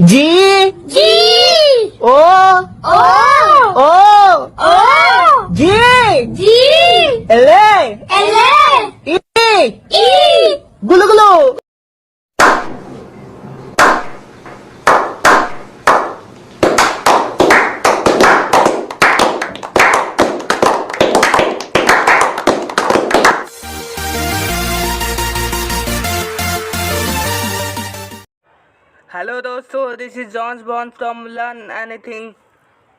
जी जी ओ ओ ओ ओ जी जी एले L E ई गुलू गुलू। Hello दोस्तों, this is John's born from learn anything.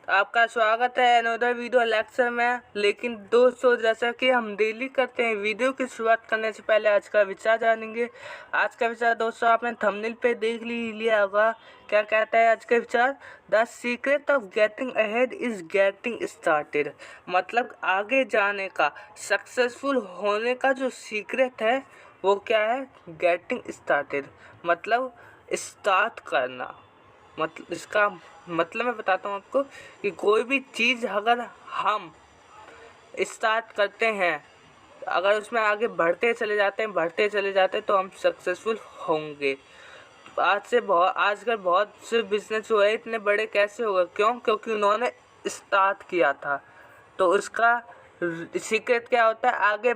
आपका स्वागत है अनदर वीडियो लेक्चर में। लेकिन दोस्तों, जैसा कि हम डेली करते हैं, वीडियो की शुरुआत करने से पहले आज का विचार जानेंगे। आज का विचार दोस्तों आपने थंबनेल पे देख लिया होगा। क्या कहता है आज का विचार? The secret of getting ahead is getting started. मतलब आगे जाने का, सक्सेसफुल होने का जो सीक्रेट है वो क्या है? गेटिंग स्टार्टेड, मतलब स्टार्ट करना। मतलब इसका मतलब मैं बताता हूँ आपको कि कोई भी चीज़ अगर हम स्टार्ट करते हैं, अगर उसमें आगे बढ़ते चले जाते हैं तो हम सक्सेसफुल होंगे। आजकल बहुत से बिजनेस हुए, इतने बड़े कैसे हुए? क्योंकि उन्होंने स्टार्ट किया था। तो उसका सीक्रेट क्या होता है? आगे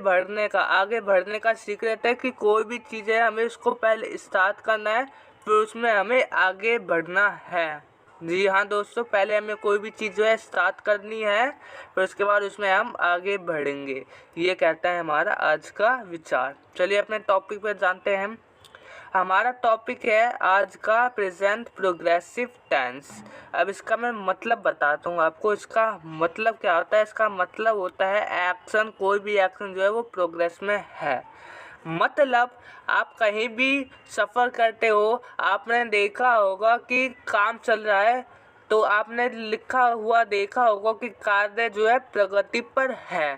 बढ़ने का सीक्रेट है कि कोई भी चीज़ है, हमें उसको पहले स्टार्ट करना है, फिर उसमें हमें आगे बढ़ना है। जी हाँ दोस्तों, पहले हमें कोई भी चीज़ जो है स्टार्ट करनी है, फिर उसके बाद उसमें हम आगे बढ़ेंगे। ये कहता है हमारा आज का विचार। चलिए अपने टॉपिक पर जानते हैं। हमारा टॉपिक है आज का प्रेजेंट प्रोग्रेसिव टेंस। अब इसका मैं मतलब बताता हूँ आपको। इसका मतलब क्या होता है? इसका मतलब होता है एक्शन, कोई भी एक्शन जो है वो प्रोग्रेस में है। मतलब आप कहीं भी सफ़र करते हो, आपने देखा होगा कि काम चल रहा है, तो आपने लिखा हुआ देखा होगा कि कार्य जो है प्रगति पर है।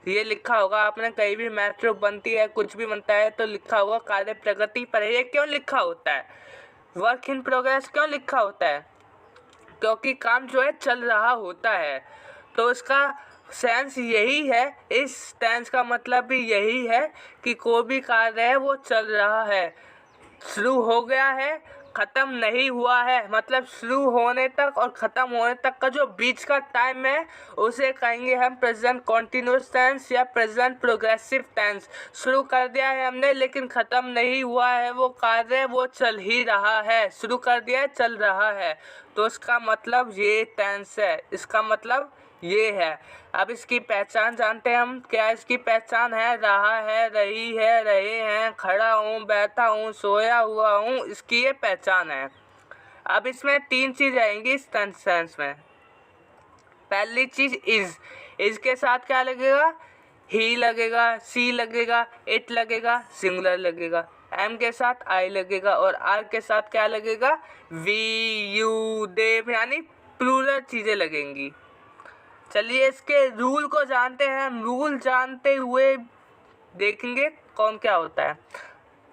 ये लिखा होगा आपने, कहीं भी मेट्रो बनती है, कुछ भी बनता है तो लिखा होगा कार्य प्रगति पर है। ये क्यों लिखा होता है? वर्क इन प्रोग्रेस क्यों लिखा होता है? क्योंकि काम जो है चल रहा होता है। तो इसका सेंस यही है, इस टेंस का मतलब भी यही है कि कोई भी कार्य है वो चल रहा है, शुरू हो गया है, ख़त्म नहीं हुआ है। मतलब शुरू होने तक और ख़त्म होने तक का जो बीच का टाइम है उसे कहेंगे हम प्रेजेंट कॉन्टिन्यूस टेंस या प्रेजेंट प्रोग्रेसिव टेंस। शुरू कर दिया है हमने, लेकिन ख़त्म नहीं हुआ है वो कार्य, वो चल ही रहा है। शुरू कर दिया है, चल रहा है, तो इसका मतलब ये टेंस है। इसका मतलब ये है। अब इसकी पहचान जानते हैं हम। क्या इसकी पहचान है? रहा है, रही है, रहे हैं, खड़ा हूँ, बैठा हूँ, सोया हुआ हूँ, इसकी ये पहचान है। अब इसमें तीन चीज़ आएंगी इस सेंस में। पहली चीज़ इज के साथ क्या लगेगा? ही लगेगा, सी लगेगा, इट लगेगा, सिंगुलर लगेगा। एम के साथ आई लगेगा और आर के साथ क्या लगेगा? वी, यू, दे, यानी प्लूरल चीज़ें लगेंगी। चलिए इसके रूल को जानते हैं। हम रूल जानते हुए देखेंगे कौन क्या होता है।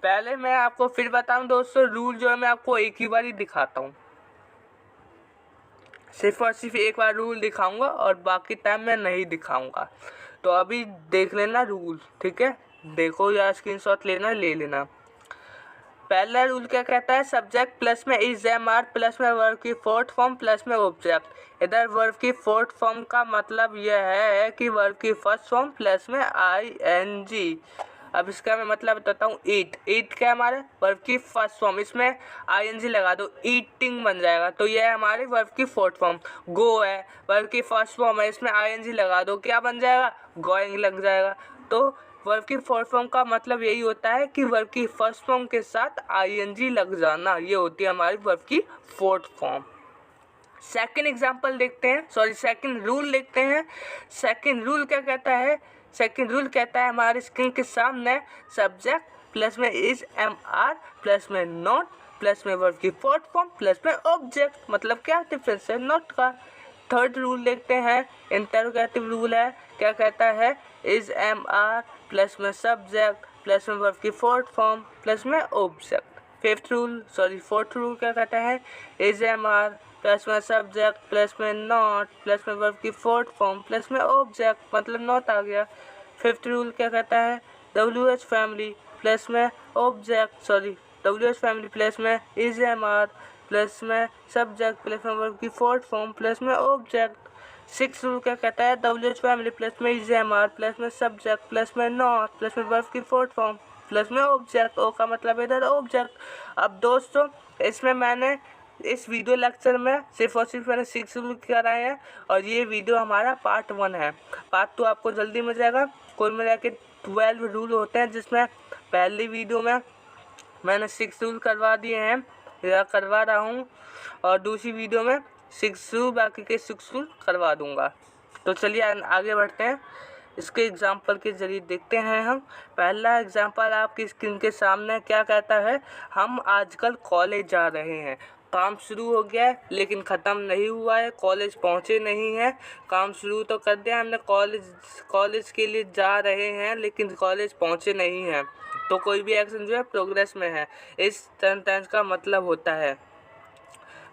पहले मैं आपको फिर बताऊं दोस्तों, रूल जो है मैं आपको एक ही बार ही दिखाता हूँ। सिर्फ और सिर्फ एक बार रूल दिखाऊंगा और बाकी टाइम मैं नहीं दिखाऊंगा। तो अभी देख लेना रूल, ठीक है? देखो या स्क्रीनशॉट लेना, ले लेना। पहला रूल क्या कहता है? सब्जेक्ट प्लस में इज एम आर प्लस में वर्ब की फोर्थ फॉर्म प्लस में ऑब्जेक्ट। इधर वर्ब की फोर्थ फॉर्म का मतलब यह है कि वर्ब की फर्स्ट फॉर्म प्लस में आई एन जी। अब इसका मैं मतलब बताता हूँ। ईट, ईट क्या है? हमारे वर्ब की फर्स्ट फॉर्म, इसमें आई एन जी लगा दो, ईटिंग बन जाएगा। तो यह है हमारी वर्ब की फोर्थ फॉर्म। गो है, वर्ब की फर्स्ट फॉर्म है, इसमें आई एन जी लगा दो, क्या बन जाएगा? गोइंग लग जाएगा। तो वर्ब की फोर्थ फॉर्म का मतलब यही होता है कि वर्ब की फर्स्ट फॉर्म के साथ आईएनजी लग जाना, ये होती है हमारी वर्ब की फोर्थ फॉर्म। सेकंड एग्जांपल देखते हैं, सेकंड रूल देखते हैं। सेकंड रूल क्या कहता है? सेकंड रूल कहता है हमारे स्क्रीन के सामने, सब्जेक्ट प्लस में इज एम आर प्लस में नॉट प्लस में वर्ब की फोर्थ फॉर्म प्लस में ऑब्जेक्ट। मतलब क्या डिफरेंस है नॉट का। थर्ड रूल देखते हैं, इंटरोगेटिव रूल है। क्या कहता है? इज एम आर प्लस में सब्जेक्ट प्लस में वर्ब की फोर्थ फॉर्म प्लस में ऑब्जेक्ट। फोर्थ रूल क्या कहता है? इज एम आर प्लस में सब्जेक्ट प्लस में नॉट प्लस में वर्ब की फोर्थ फॉर्म प्लस में ऑब्जेक्ट, मतलब नॉट आ गया। फिफ्थ रूल क्या कहता है? डब्ल्यू एच फैमिली प्लस में object, W H family plus में इज एम आर प्लस में सब्जेक्ट प्लस में वर्ब की फोर्थ फॉर्म प्लस में ऑब्जेक्ट। 6 रूल क्या कहता है, WH फैमिली प्लस में इज एम आर प्लस में सब्जेक्ट प्लस में नॉट प्लस में वर्ब की फोर्थ फॉर्म प्लस में ऑब्जेक्ट। ओ का मतलब इधर ऑब्जेक्ट। अब दोस्तों इसमें मैंने इस वीडियो लेक्चर में सिर्फ और सिर्फ मैंने 6 रूल कराए हैं और ये वीडियो हमारा पार्ट 1 है। पार्ट 2 आपको जल्दी मिल जाएगा। कुल मिला के 12 रूल होते हैं, जिसमें पहली वीडियो में मैंने 6 रूल करवा दिए हैं या करवा रहा हूँ और दूसरी वीडियो में 6 रूल बाकी के 6 रूल करवा दूँगा। तो चलिए आगे बढ़ते हैं। इसके एग्जाम्पल के जरिए देखते हैं हम। पहला एग्जाम्पल आपकी स्क्रीन के सामने क्या कहता है, हम आजकल कॉलेज जा रहे हैं। काम शुरू हो गया है लेकिन ख़त्म नहीं हुआ है, कॉलेज पहुँचे नहीं हैं। काम शुरू तो कर दिया हमने, कॉलेज के लिए जा रहे हैं लेकिन कॉलेज पहुँचे नहीं हैं। तो कोई भी एक्शन जो है प्रोग्रेस में है, इस सेंटेंस का मतलब होता है।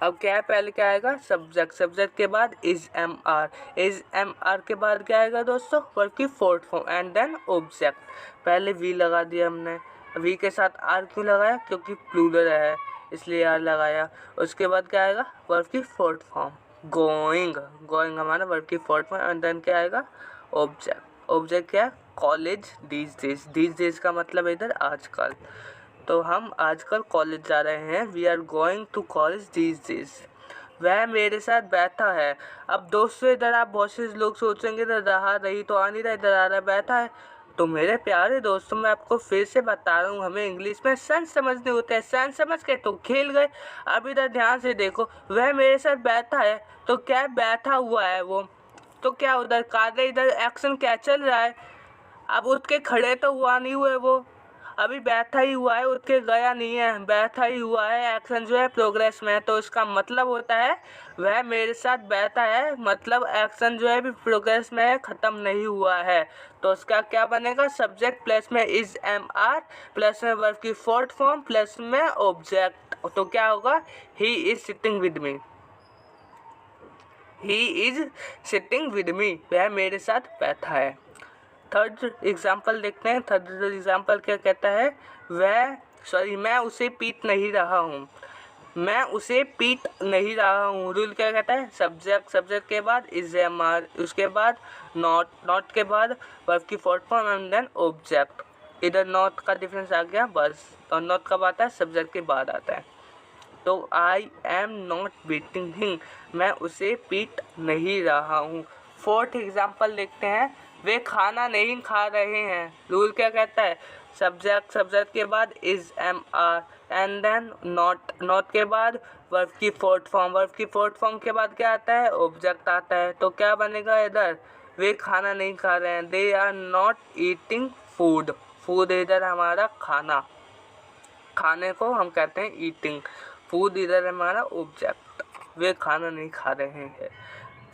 अब क्या है, पहले क्या आएगा, सब्जेक्ट। सब्जेक्ट के बाद इज एम आर के बाद क्या आएगा दोस्तों, वर्ब की fourth form and then object. पहले वी लगा दिया हमने, वी के साथ आर क्यों लगाया, क्योंकि प्लूरल है इसलिए आर लगाया। उसके बाद क्या आएगा, वर्ब की फोर्थ फॉर्म गोइंग हमारा वर्ब की फोर्थ फॉर्म एंड देन क्या आएगा, ऑब्जेक्ट। ऑब्जेक्ट क्या है, कॉलेज दीज डेज का मतलब इधर आजकल। तो हम आजकल कॉलेज जा रहे हैं, we are going to college these days. वह मेरे साथ बैठा है। अब दोस्तों इधर आप बहुत से लोग सोचेंगे इधर रहा रही तो आ नहीं रहा, इधर आ रहा बैठा है। तो मेरे प्यारे दोस्तों मैं आपको फिर से बता रहा हूँ, हमें इंग्लिश में सेंस समझने होते हैं, सेंस समझ के तो खेल गए। अब इधर ध्यान से देखो, वह मेरे साथ बैठा है तो क्या बैठा हुआ है वो, तो क्या उधर कार्य इधर एक्शन क्या चल रहा है। अब उठ के खड़े तो हुआ नहीं हुए, वो अभी बैठा ही हुआ है, उठ के गया नहीं है, बैठा ही हुआ है। एक्शन जो है प्रोग्रेस में है, तो इसका मतलब होता है वह मेरे साथ बैठा है, मतलब एक्शन जो है अभी प्रोग्रेस में है, ख़त्म नहीं हुआ है। तो उसका क्या बनेगा, सब्जेक्ट प्लस में इज एम आर प्लस में वर्ब की फोर्थ फॉर्म प्लस में ऑब्जेक्ट। तो क्या होगा, he is sitting with me, he is sitting with me, वह मेरे साथ बैठा है। थर्ड एग्जाम्पल देखते हैं। थर्ड एग्जाम्पल क्या कहता है, मैं उसे पीट नहीं रहा हूँ, मैं उसे पीट नहीं रहा हूँ। रूल क्या कहता है, सब्जेक्ट के बाद इज एम आर, उसके बाद नॉट के बाद वर्ब की fourth form and then object. इधर नॉट का डिफरेंस आ गया बस, तो नॉट कब आता है, सब्जेक्ट के बाद आता है। तो I am not beating him, मैं उसे पीट नहीं रहा हूँ। फोर्थ एग्जाम्पल देखते हैं, वे खाना नहीं खा रहे हैं। रूल क्या कहता है, सब्जेक्ट के बाद is am are and then not के बाद वर्ब की फोर्थ फॉर्म के बाद क्या आता है, ऑब्जेक्ट आता है। तो क्या बनेगा इधर, वे खाना नहीं खा रहे हैं, they are not eating food इधर हमारा खाना, खाने को हम कहते हैं ईटिंग, फूड इधर हमारा ऑब्जेक्ट, वे खाना नहीं खा रहे हैं।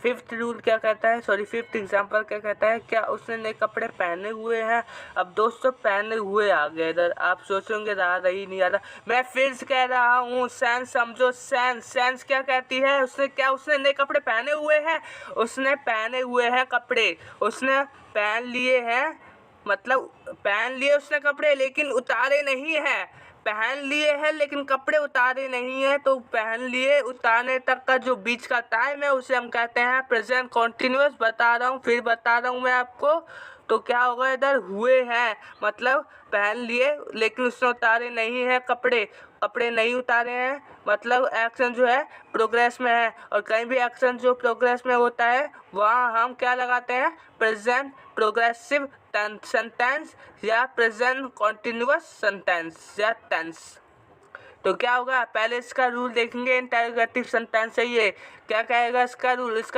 फिफ्थ रूल क्या कहता है, फिफ्थ एग्जाम्पल क्या कहता है, क्या उसने नए कपड़े पहने हुए हैं। अब दोस्तों पहने हुए आ गए इधर, आप सोचोगे रहा रही नहीं आ रहा, मैं फिर से कह रहा हूँ सेंस समझो। सेंस क्या कहती है, उसने नए कपड़े पहने हुए हैं, उसने पहने हुए हैं कपड़े, उसने पहन लिए हैं, मतलब पहन लिए उसने कपड़े लेकिन उतारे नहीं हैं, पहन लिए हैं लेकिन कपड़े उतारे नहीं हैं। तो पहन लिए उतारने तक का जो बीच का टाइम है उसे हम कहते हैं प्रेजेंट कॉन्टिन्यूअस। बता रहा हूँ, फिर बता रहा हूँ मैं आपको। तो क्या होगा इधर, हुए हैं मतलब पहन लिए लेकिन उसने उतारे नहीं हैं कपड़े नहीं उतारे हैं, मतलब एक्शन जो है प्रोग्रेस में है। और कहीं भी एक्शन जो प्रोग्रेस में होता है वहाँ हम क्या लगाते हैं, प्रेजेंट प्रोग्रेसिव सेंटेंस या प्रेजेंट कॉन्टिन्यूअस सेंटेंस या टेंस। तो क्या होगा, पहले इसका रूल देखेंगे, इंटरोगेटिव सेंटेंस है ये। क्या कहेगा इसका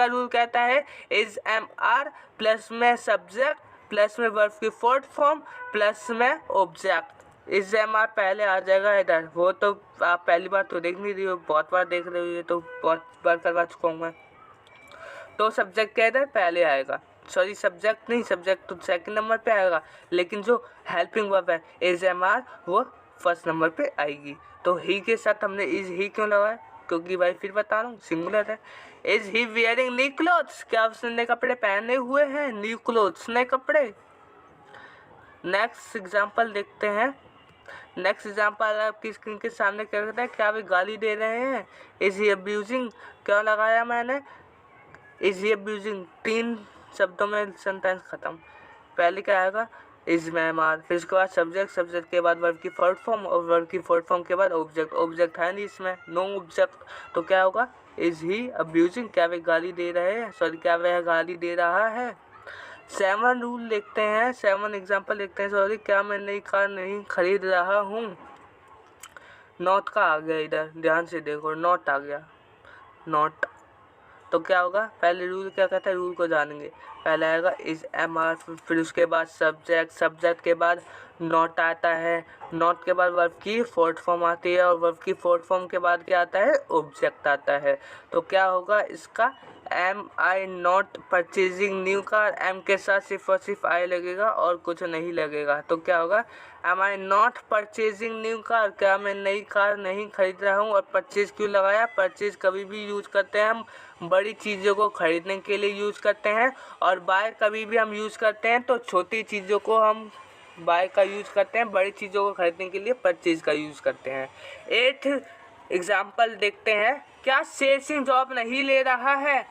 रूल कहता है इज एम आर प्लस में सब्जेक्ट प्लस में वर्ब की फोर्थ फॉर्म प्लस में ऑब्जेक्ट। इज एम आर पहले आ जाएगा इधर, वो तो आप पहली बार तो देख नहीं रही हो, बहुत बार देख रहे हो, ये तो बहुत बार करवा चुका हूँ मैं। तो सब्जेक्ट क्या इधर पहले आएगा, सब्जेक्ट तो सेकंड नंबर पे आएगा, लेकिन जो हेल्पिंग वर्ब है इज एम आर वो फर्स्ट नंबर पे आएगी। तो ही के साथ हमने इज ही क्यों लगाया, क्योंकि भाई फिर बता रहा हूँ सिंगुलर है। Is he wearing new clothes, क्या उसने नए कपड़े पहने हुए हैं, न्यू क्लोथ्स नए कपड़े। नेक्स्ट एग्जाम्पल देखते हैं। नेक्स्ट एग्जाम्पल आपकी स्क्रीन के सामने क्या कहता है, क्या वे गाली दे रहे हैं, इज ही अब्यूजिंग, क्या लगाया मैंने, इज ही अब्यूजिंग, 3 शब्दों में सेंटेंस खत्म। पहले क्या आएगा, इज मैं मार, फिर उसके बाद सब्जेक्ट, सब्जेक्ट के बाद वर्ब की फोर्थ फॉर्म और वर्ब की फोर्थ फॉर्म के बाद ऑब्जेक्ट, ऑब्जेक्ट है नहीं इसमें, नो ऑब्जेक्ट, तो क्या होगा, इज ही अब्यूजिंग, क्या वे गाली दे रहे हैं, सॉरी क्या वह गाली दे रहा है। 7 रूल देखते हैं, 7 एग्जाम्पल देखते हैं, सॉरी, क्या मैं नई कार नहीं खरीद रहा हूँ, नॉट का आ गया इधर, ध्यान से देखो, नॉट आ गया, नॉट, तो क्या होगा, पहले रूल क्या कहता है, रूल को जानेंगे। पहले आएगा इज एम आर, फिर उसके बाद सब्जेक्ट, सब्जेक्ट के बाद नॉट आता है, नॉट के बाद वर्ब की फोर्थ फॉर्म आती है और वर्ब की फोर्थ फॉर्म के बाद क्या आता है, ऑब्जेक्ट आता है। तो क्या होगा इसका, am I not purchasing new car, am के साथ सिर्फ और सिर्फ आई लगेगा और कुछ नहीं लगेगा, तो क्या होगा, am I not purchasing new car, क्या मैं नई कार नहीं खरीद रहा हूँ। और परचेज क्यों लगाया, परचेज कभी भी यूज करते हैं हम बड़ी चीज़ों को खरीदने के लिए यूज करते हैं, और बाय कभी भी हम यूज करते हैं तो छोटी चीज़ों को हम बाय का यूज करते हैं, बड़ी चीज़ों को खरीदने के लिए परचेज का यूज करते हैं। 8th एग्जाम्पल देखते हैं, क्या शेर सिंह जॉब नहीं ले रहा है,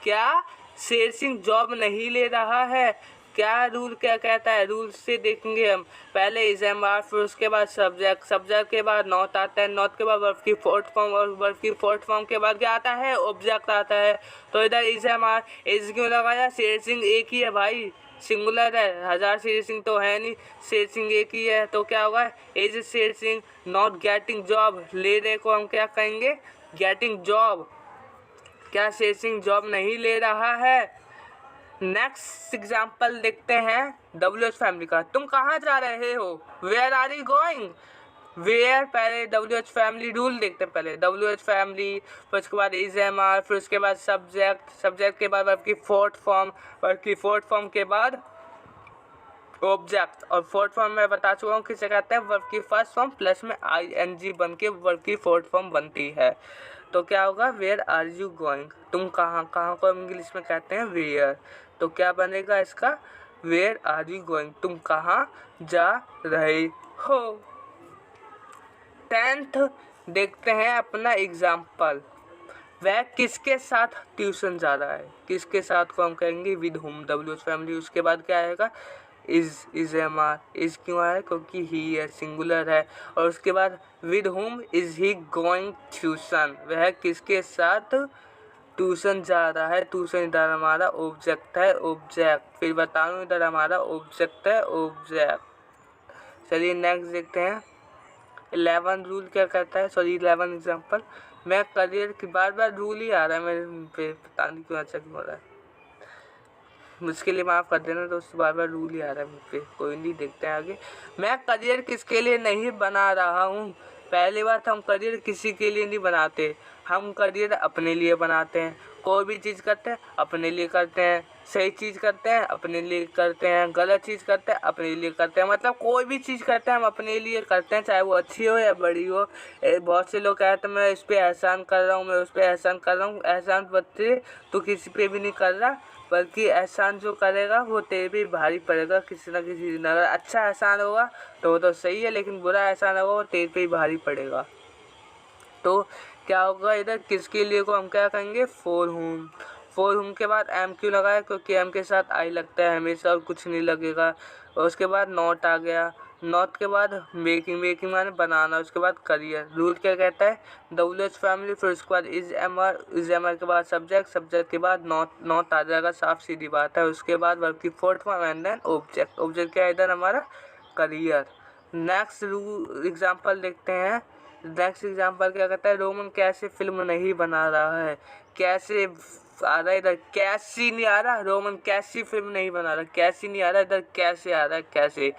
क्या शेर सिंह जॉब नहीं ले रहा है, क्या रूल क्या कहता है, रूल से देखेंगे हम। पहले इज एम आर, फिर उसके बाद सब्जेक्ट, सब्जेक्ट के बाद नॉट आता है, नॉट के बाद वर्ब की फोर्थ फॉर्म और वर्ब की फोर्थ फॉर्म के बाद क्या आता है, ऑब्जेक्ट आता है। तो इधर इज एम आर, इज क्यों लगाया, शेर सिंह एक ही है भाई, सिंगुलर है, 1000 शेर सिंह तो है नहीं, शेर सिंह एक ही है, तो क्या होगा, is Sher Singh not getting job, ले रहे को हम क्या कहेंगे, गेटिंग जॉब, क्या शेर सिंह जॉब नहीं ले रहा है। नेक्स्ट एग्जाम्पल देखते हैं WH फैमिली का, तुम कहाँ जा रहे हो, where are you going, where, पहले WH फैमिली रूल देखते हैं, पहले WH फैमिली, फिर उसके बाद इज एम आर, फिर उसके बाद सब्जेक्ट, सब्जेक्ट के बाद वर्ब की फोर्थ फॉर्म, वर्ब की फोर्थ फॉर्म के बाद ऑब्जेक्ट, और फोर्थ फॉर्म में बता चुका हूँ किसे कहते हैं, वर्ब की फर्स्ट फॉर्म प्लस में ING बन के वर्ब की फोर्थ फॉर्म बनती है। तो क्या होगा, वेयर आर यू गोइंग, तुम कहाँ, कहाँ को इंग्लिश में कहते हैं वेयर, तो क्या बनेगा इसका, वेयर आर यू गोइंग, तुम कहाँ जा रहे हो। 10th देखते हैं अपना एग्जाम्पल, वह किसके साथ ट्यूशन जा रहा है, किसके साथ को हम कहेंगे विद होम, WH फैमिली, उसके बाद क्या आएगा, इज एम आर, इज क्यों आया, क्योंकि ही है, सिंगुलर है, और उसके बाद with home is he going tuition, वह किसके साथ ट्यूशन जा रहा है, ट्यूशन इधर हमारा ऑब्जेक्ट है, ऑब्जेक्ट, फिर बता रहा हूँ इधर हमारा ऑब्जेक्ट है, ऑब्जेक्ट। चलिए नेक्स्ट देखते हैं, 11 रूल क्या कहता है, सॉरी 11 एग्जाम्पल, मैं करियर की बार बार रूल ही आ रहा है मेरे पे, पता नहीं क्यों अच्छा क्यों हो रहा है, मुझके लिए माफ़ कर देना दोस्तों, बार बार रूल ही आ रहा है मुझ पे, कोई नहीं, देखते हैं आगे। मैं करियर किसके लिए नहीं बना रहा हूँ, पहली बात, हम करियर किसी के लिए नहीं बनाते, हम करियर अपने लिए बनाते हैं, कोई भी चीज़ करते हैं अपने लिए करते हैं, सही चीज़ करते हैं अपने लिए करते हैं, गलत चीज़ करते हैं अपने लिए करते हैं, मतलब कोई भी चीज़ करते हैं हम अपने लिए करते हैं, चाहे वो अच्छी हो या बड़ी हो। बहुत से लोग कहते हैं मैं इस पर एहसान कर रहा हूँ, मैं उस पर एहसान कर रहा हूँ, एहसान बच्चे तो किसी पे भी नहीं कर रहा, बल्कि एहसान जो करेगा वो तेरे भी भारी पड़ेगा किसी ना किसी दिन। अगर अच्छा एहसान होगा तो वो तो सही है, लेकिन बुरा एहसान होगा वो तेरे पे ही भारी पड़ेगा। तो क्या होगा इधर, किसके लिए को हम क्या कहेंगे, फॉर होम, फॉर होम के बाद एम क्यों लगाया, क्योंकि एम के साथ आई लगता है हमेशा और कुछ नहीं लगेगा। और उसके बाद नॉट आ गया, नॉट के बाद मेकिंग, मेकिंग माने बनाना, उसके बाद करियर। रूल क्या कहता है, WH फैमिली, फिर उसके बाद is am are, is am are के बाद सब्जेक्ट, सब्जेक्ट के बाद नॉट, नॉट आ जाएगा, साफ सीधी बात है। उसके बाद वर्ब की fourth form and then object, object क्या है इधर हमारा करियर। नेक्स्ट रूल एग्जाम्पल देखते हैं, नेक्स्ट एग्जाम्पल क्या कहता है, रोमन कैसे फिल्म नहीं बना रहा है, कैसे आ रहा है इधर, कैसी नहीं आ रहा, रोमन कैसी फिल्म नहीं बना रहा, कैसी नहीं आ रहा इधर, कैसे आ रहा है, कैसे,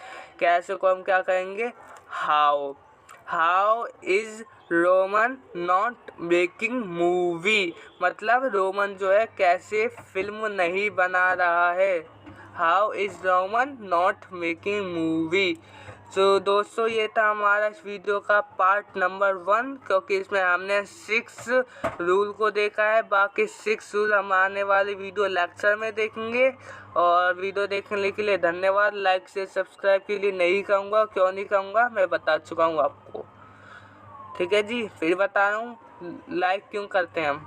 कैसे को हम क्या कहेंगे, how, how is Roman not making movie, मतलब रोमन जो है कैसे फिल्म नहीं बना रहा है, how is Roman not making movie. तो दोस्तों ये था हमारा इस वीडियो का पार्ट नंबर 1, क्योंकि इसमें हमने 6 रूल को देखा है। बाकी 6 रूल हम आने वाले वीडियो लेक्चर में देखेंगे। और वीडियो देखने के लिए धन्यवाद। लाइक से सब्सक्राइब के लिए नहीं कहूँगा, क्यों नहीं कहूँगा मैं बता चुका हूँ आपको। ठीक है जी, फिर बता रहा हूँ लाइक क्यों करते हैं हम,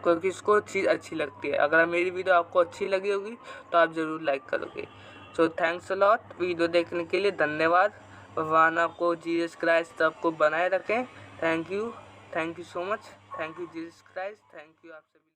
क्योंकि इसको चीज़ अच्छी लगती है। अगर मेरी वीडियो आपको अच्छी लगी होगी तो आप ज़रूर लाइक करोगे। So thanks a lot, video देखने के लिए धन्यवाद। भगवान आपको जीसस क्राइस्ट आपको बनाए रखें। Thank you so much. Thank you Jesus Christ, thank you आप सभी।